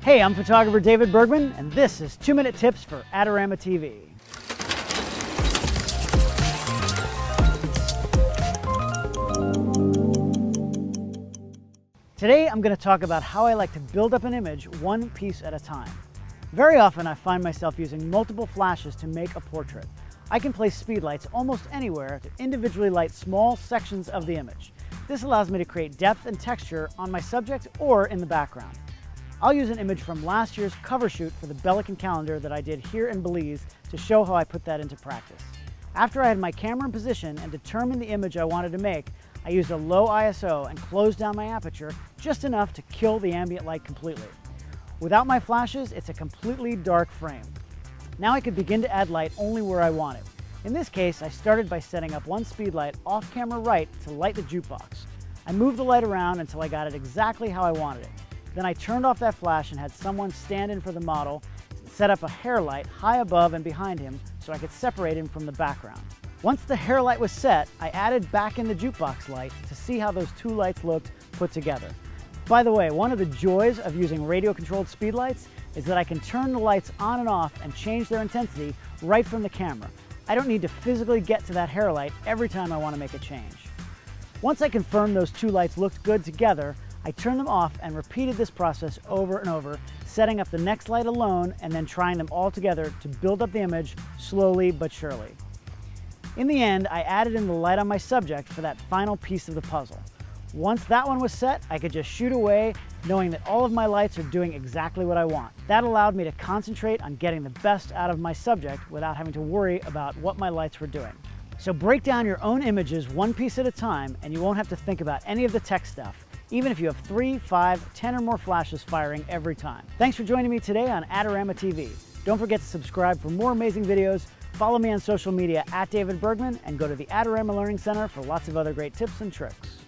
Hey, I'm photographer David Bergman, and this is 2-Minute Tips for Adorama TV. Today, I'm going to talk about how I like to build up an image one piece at a time. Very often, I find myself using multiple flashes to make a portrait. I can place speedlights almost anywhere to individually light small sections of the image. This allows me to create depth and texture on my subject or in the background. I'll use an image from last year's cover shoot for the Bergman calendar that I did here in Belize to show how I put that into practice. After I had my camera in position and determined the image I wanted to make, I used a low ISO and closed down my aperture just enough to kill the ambient light completely. Without my flashes, it's a completely dark frame. Now I could begin to add light only where I want it. In this case, I started by setting up one speedlight off camera right to light the jukebox. I moved the light around until I got it exactly how I wanted it. Then I turned off that flash and had someone stand in for the model and set up a hair light high above and behind him so I could separate him from the background. Once the hair light was set, I added back in the jukebox light to see how those two lights looked put together. By the way, one of the joys of using radio-controlled speedlights is that I can turn the lights on and off and change their intensity right from the camera. I don't need to physically get to that hair light every time I want to make a change. Once I confirmed those two lights looked good together, I turned them off and repeated this process over and over, setting up the next light alone and then trying them all together to build up the image slowly but surely. In the end, I added in the light on my subject for that final piece of the puzzle. Once that one was set, I could just shoot away, knowing that all of my lights are doing exactly what I want. That allowed me to concentrate on getting the best out of my subject without having to worry about what my lights were doing. So break down your own images one piece at a time, and you won't have to think about any of the tech stuff, even if you have 3, 5, 10 or more flashes firing every time. Thanks for joining me today on Adorama TV. Don't forget to subscribe for more amazing videos, follow me on social media @David Bergman, and go to the Adorama Learning Center for lots of other great tips and tricks.